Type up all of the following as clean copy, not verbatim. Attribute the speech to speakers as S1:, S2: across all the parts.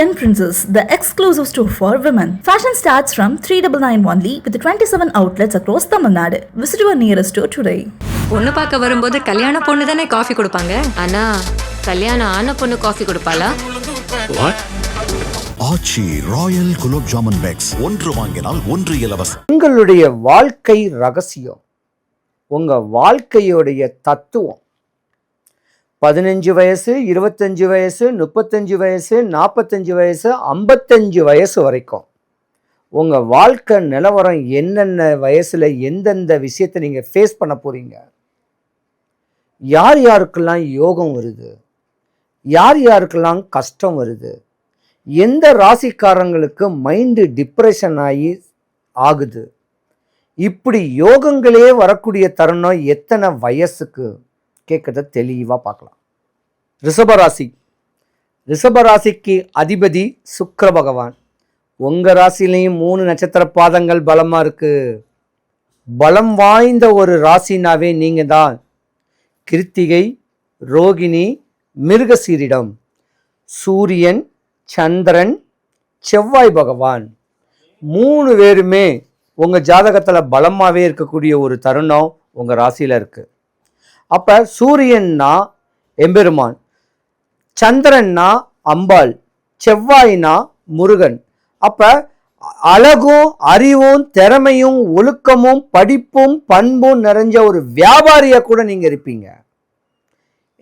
S1: Indian Princess, the exclusive store for women. Fashion starts from 399 only with 27 outlets across Tamil Nadu. Visit your nearest store today.
S2: பொண்ணு பார்க்க வரும்போது கல்யாண பொண்ணு தானே coffee கொடுப்பாங்க. ஆனா கல்யாணம் ஆன பொண்ணு காஃபி கொடுப்பாளா?
S3: ஆச்சி ராயல் குலோப் ஜாமுன் பேக்ஸ் ஒன்று வாங்கினால் ஒன்று இலவசம்.
S4: உங்களுடைய வாழ்க்கை ரகசியம், உங்க வாழ்க்கையுடைய தத்துவம் 15 வயசு, 25 வயசு, 35 வயசு, 45 வயசு, 55 வயசு வரைக்கும் உங்க வாழ்க்கை நிலவரம் என்னென்ன வயசுல எந்தெந்த விஷயத்தை நீங்க ஃபேஸ் பண்ண போறீங்க, யார் யாருக்கெல்லாம் யோகம் வருது, யார் யாருக்கெல்லாம் கஷ்டம் வருது, எந்த ராசிக்காரங்களுக்கு மைண்டு டிப்ரெஷன் ஆகுது, இப்படி யோகங்களே வரக்கூடிய தருணம் எத்தனை வயசுக்கு கேட்கறத தெளிவாக பார்க்கலாம். ரிஷபராசி, ரிஷபராசிக்கு அதிபதி சுக்கிர பகவான். உங்கள் ராசிலையும் 3 நட்சத்திர பாதங்கள் பலமாக இருக்கு. பலம் வாய்ந்த ஒரு ராசினாவே நீங்கள் தான். கிருத்திகை, ரோகிணி, மிருகசீரிடம். சூரியன், சந்திரன், செவ்வாய் பகவான் 3 பேருமே உங்கள் ஜாதகத்தில் பலமாகவே இருக்கக்கூடிய ஒரு தருணம் உங்கள் ராசியில் இருக்குது. அப்போ சூரியன்னா எம்பெருமான், சந்திரன்னா அம்பாள், செவ்வாய்னா முருகன். அப்போ அழகும் அறிவும் திறமையும் ஒழுக்கமும் படிப்பும் பண்பும் நிறைஞ்ச ஒரு வியாபாரியா கூட நீங்கள் இருப்பீங்க.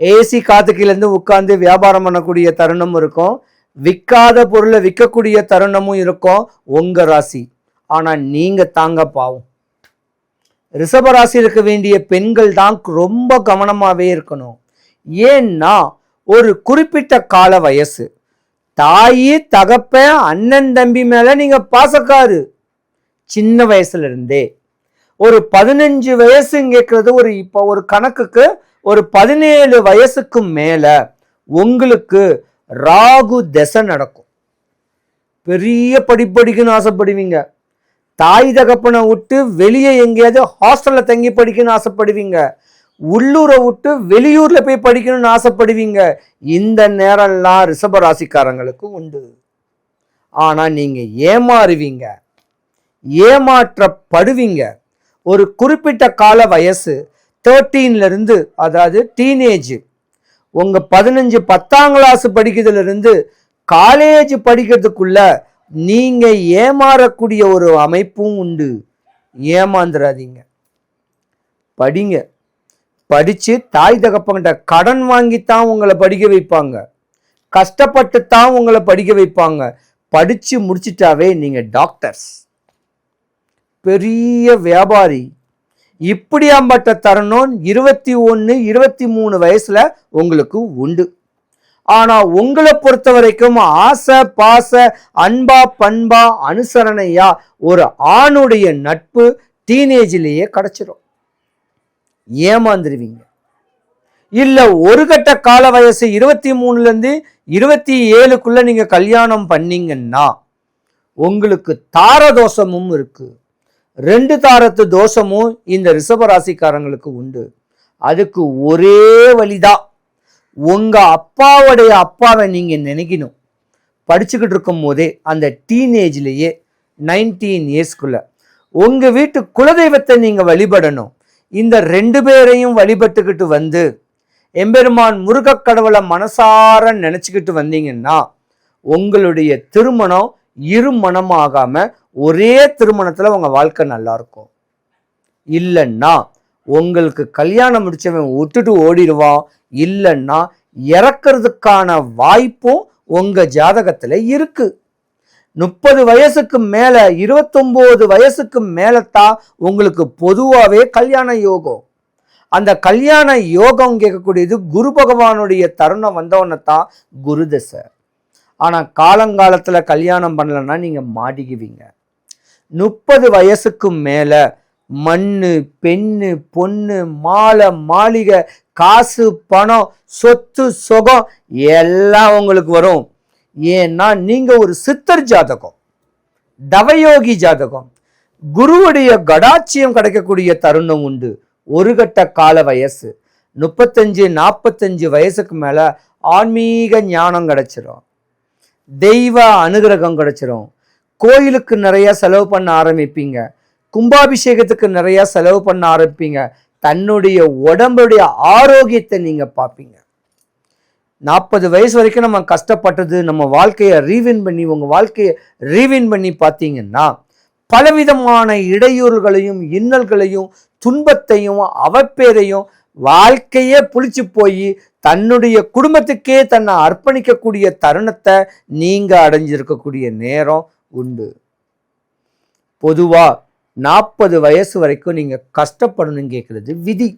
S4: ஏசி காத்துக்கிலேருந்து உட்கார்ந்து வியாபாரம் பண்ணக்கூடிய தருணமும் இருக்கும், விற்காத பொருளை விற்கக்கூடிய தருணமும் இருக்கும் உங்கள் ராசி. ஆனால் நீங்கள் தாங்க பாவம். ரிஷபராசி இருக்க வேண்டிய பெண்கள் தான் ரொம்ப கவனமாகவே இருக்கணும். ஏன்னா ஒரு குறிப்பிட்ட கால வயசு, தாயி தகப்ப அண்ணன் தம்பி மேலே நீங்கள் பாசக்காரு. சின்ன வயசுல இருந்தே ஒரு 15 வயசுங்கிறது இப்போ ஒரு கணக்குக்கு ஒரு 17 வயசுக்கு மேலே உங்களுக்கு ராகு தசை நடக்கும். பெரிய படிக்கணும்னு ஆசைப்படுவீங்க. தாய் தகப்பனை விட்டு வெளியே எங்கேயாவது ஹாஸ்டலில் தங்கி படிக்கணும்னு ஆசைப்படுவீங்க. உள்ளூரை விட்டு வெளியூரில் போய் படிக்கணும்னு ஆசைப்படுவீங்க. இந்த நேரம்லாம் ரிஷபராசிக்காரங்களுக்கு உண்டு. ஆனால் நீங்கள் ஏமாறுவீங்க, ஏமாற்றப்படுவீங்க. ஒரு குறிப்பிட்ட கால வயசு 13லேருந்து, அதாவது டீனேஜ், உங்கள் 15 10ஆம் கிளாஸ் படிக்கிறதுலேருந்து காலேஜ் படிக்கிறதுக்குள்ள நீங்க ஏமாறக்கூடிய ஒரு அமைப்பும் உண்டு. ஏமாந்துடாதீங்க, படிங்க. படிச்சு தாய் தகப்பங்கிட்ட கடன் வாங்கித்தான் உங்களை படிக்க வைப்பாங்க, கஷ்டப்பட்டு தான் உங்களை படிக்க வைப்பாங்க. படிச்சு முடிச்சிட்டாவே நீங்க டாக்டர்ஸ், பெரிய வியாபாரி. இப்படியாம்பட்ட தருணம் 21 23 வயசுல உங்களுக்கு உண்டு. ஆனா உங்களை பொறுத்த வரைக்கும் ஆசை பாச அன்பா பண்பா அனுசரணையா ஒரு ஆணுடைய நட்பு டீனேஜிலேயே கிடைச்சிடும். ஏமாந்துருவீங்க. இல்ல ஒரு கட்ட கால வயசு 23லேருந்து 27க்குள்ள நீங்க கல்யாணம் பண்ணீங்கன்னா உங்களுக்கு தார தோஷமும் இருக்கு. 2 தாரத்து தோஷமும் இந்த ரிஷபராசிக்காரங்களுக்கு உண்டு. அதுக்கு ஒரே வழிதான், உங்க அப்பாவுடைய அப்பாவை நீங்க நினைக்கணும். படிச்சுக்கிட்டு இருக்கும் போதே அந்த டீனேஜ்லேயே 19 இயர்ஸ்க்குள்ள உங்க வீட்டு குலதெய்வத்தை நீங்க வழிபடணும். இந்த 2 பேரையும் வழிபட்டுக்கிட்டு வந்து எம்பெருமான் முருகக் கடவுளை மனசார நினைச்சுக்கிட்டு வந்தீங்கன்னா உங்களுடைய திருமணம் இருமணமாகாம ஒரே திருமணத்துல உங்க வாழ்க்கை நல்லா இருக்கும். இல்லைன்னா உங்களுக்கு கல்யாணம் முடிச்சவன் விட்டுட்டு ஓடிடுவான், இல்லைன்னா இறக்கிறதுக்கான வாய்ப்பும் உங்க ஜாதகத்துல இருக்கு. 30 வயசுக்கு மேல 29 வயசுக்கு மேலத்தான் உங்களுக்கு பொதுவாகவே கல்யாண யோகம். அந்த கல்யாண யோகம் கேட்கக்கூடியது குரு பகவானுடைய தருணம் வந்தவனத்தான் குரு தசை. ஆனா காலங்காலத்துல கல்யாணம் பண்ணலன்னா நீங்க மாட்டிக்குவீங்க. 30 வயசுக்கு மேல மண்ணு பெண்ணு பொண்ணு மாலை மாளிகை காசு பணம் சொத்து சுகம் எல்லாம் உங்களுக்கு வரும். ஏன்னா நீங்க ஒரு சித்தர் ஜாதகம், தவயோகி ஜாதகம். குருவுடைய கடாட்சியம் கிடைக்கக்கூடிய தருணம் உண்டு. ஒரு கட்ட கால வயசு 35 45 வயசுக்கு மேல ஆன்மீக ஞானம் கிடைச்சிடும். தெய்வ அனுகிரகம் கிடைச்சிரும். கோயிலுக்கு நிறைய செலவு பண்ண ஆரம்பிப்பீங்க. கும்பாபிஷேகத்துக்கு நிறைய செலவு பண்ண ஆரம்பிப்பீங்க. தன்னுடைய உடம்புடைய ஆரோக்கியத்தை நீங்க பார்ப்பீங்க. 40 வயசு வரைக்கும் நம்ம கஷ்டப்பட்டது, நம்ம வாழ்க்கையை உங்க வாழ்க்கையை ரீவின் பண்ணி பார்த்தீங்கன்னா பலவிதமான இடையூறுகளையும் இன்னல்களையும் துன்பத்தையும் அவப்பேரையும் வாழ்க்கையே புளிச்சு போய் தன்னுடைய குடும்பத்துக்கே தன்னை அர்ப்பணிக்கக்கூடிய தருணத்தை நீங்க அடைஞ்சிருக்கக்கூடிய நேரம் உண்டு. பொதுவா 40 வயசு வரைக்கும் நீங்க கஷ்டப்படணும்னு கேட்கறது விதி.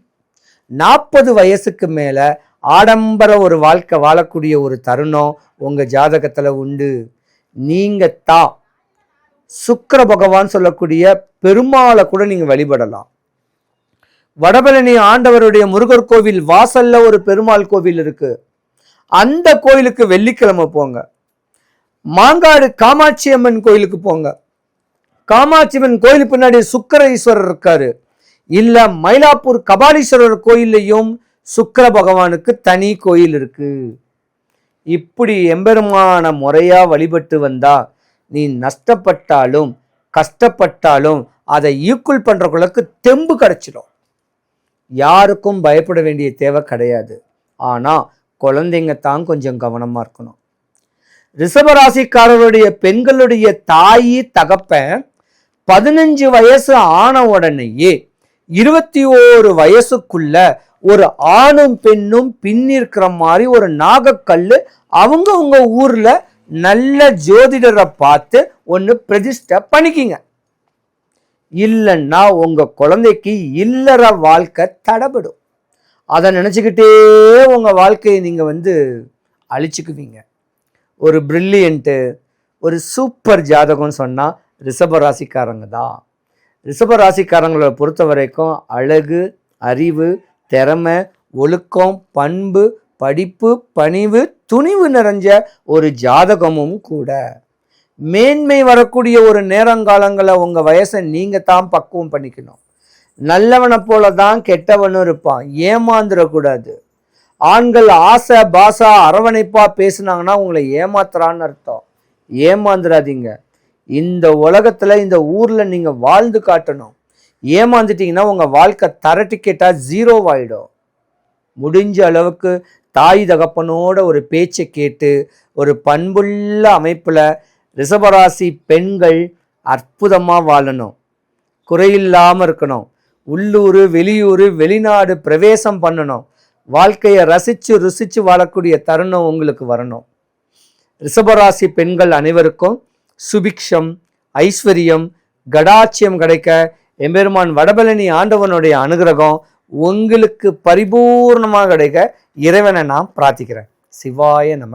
S4: 40 வயசுக்கு மேல ஆடம்பர ஒரு வாழ்க்கை வாழக்கூடிய ஒரு தருணம் உங்க ஜாதகத்துல உண்டு. நீங்க தான் சுக்கிர பகவான் சொல்லக்கூடிய பெருமாளை கூட நீங்க வழிபடலாம். வடபழனி ஆண்டவருடைய முருகர் கோவில் வாசல்ல ஒரு பெருமாள் கோவில் இருக்கு. அந்த கோயிலுக்கு வெள்ளிக்கிழமை போங்க. மாங்காடு காமாட்சி அம்மன் கோயிலுக்கு போங்க. காமாட்சி அம்மன் கோயில் பின்னாடி சுக்கிர ஈஸ்வரர் இருக்காரு. இல்ல மயிலாப்பூர் கபாலீஸ்வரர் கோயிலையும் சுக்கிர பகவானுக்கு தனி கோயில் இருக்கு. இப்படி எம்பெருமான முறையா வழிபட்டு வந்தா நீ நஷ்டப்பட்டாலும் கஷ்டப்பட்டாலும் அதை ஈக்குவல் பண்றவங்களுக்கு தெம்பு கிடைச்சிடும். யாருக்கும் பயப்பட வேண்டிய தேவை கிடையாது. ஆனா குழந்தைங்க தான் கொஞ்சம் கவனமா இருக்கணும். ரிஷபராசிக்காரருடைய பெண்களுடைய தாயி தகப்பன் 15 வயசு ஆன உடனேயே 21 வயசுக்குள்ள ஒரு ஆணும் பெண்ணும் பின்னிருக்கிற மாதிரி ஒரு நாகக்கல்லு அவங்க உங்க ஊர்ல நல்ல ஜோதிடரை பார்த்து ஒன்று பிரதிஷ்டை பண்ணிக்கிங்க. இல்லைன்னா உங்க குழந்தைக்கு இல்லற வாழ்க்கை தடைபடும். அதை நினச்சிக்கிட்டே உங்க வாழ்க்கையை நீங்க அழிச்சுக்குவீங்க. ஒரு பிரில்லியன்ட்டு ஒரு சூப்பர் ஜாதகம்னு சொன்னா ரிஷபராசிக்காரங்க தான். ரிஷபராசிக்காரங்களை பொறுத்த வரைக்கும் அழகு, அறிவு, திறமை, ஒழுக்கம், பண்பு, படிப்பு, பணிவு, துணிவு நிறைஞ்ச ஒரு ஜாதகமும் கூட. மேன்மை வரக்கூடிய ஒரு நேரங்காலங்களை உங்க வயசை நீங்க தான் பக்குவம் பண்ணிக்கணும். நல்லவனை போல தான் கெட்டவனும் இருப்பான். ஏமாந்துடக்கூடாது. ஆண்கள் ஆசை பாசா அரவணைப்பா பேசுனாங்கன்னா உங்களை ஏமாத்துறான்னு அர்த்தம். ஏமாந்துடாதீங்க. இந்த உலகத்துல இந்த ஊர்ல நீங்க வாழ்ந்து காட்டணும். ஏமாந்துட்டீங்கன்னா உங்க வாழ்க்கை தர டிக்கெட்டா 0 ஆயிடும். முடிஞ்ச அளவுக்கு தாய் தகப்பனோட ஒரு பேச்சை கேட்டு ஒரு பண்புள்ள அமைப்புல ரிஷபராசி பெண்கள் அற்புதமா வாழணும். குறையில்லாம இருக்கணும். உள்ளூர், வெளியூர், வெளிநாடு பிரவேசம் பண்ணணும். வாழ்க்கையை ரசிச்சு ருசிச்சு வாழக்கூடிய தருணம் உங்களுக்கு வரணும். ரிஷபராசி பெண்கள் அனைவருக்கும் சுபிக்ஷம், ஐஸ்வர்யம், கடாட்சியம் கிடைக்க எம்பெருமான் வடபழனி ஆண்டவனுடைய அனுகிரகம் உங்களுக்கு பரிபூர்ணமாக கிடைக்க இறைவனை நான் பிரார்த்திக்கிறேன். சிவாய நம.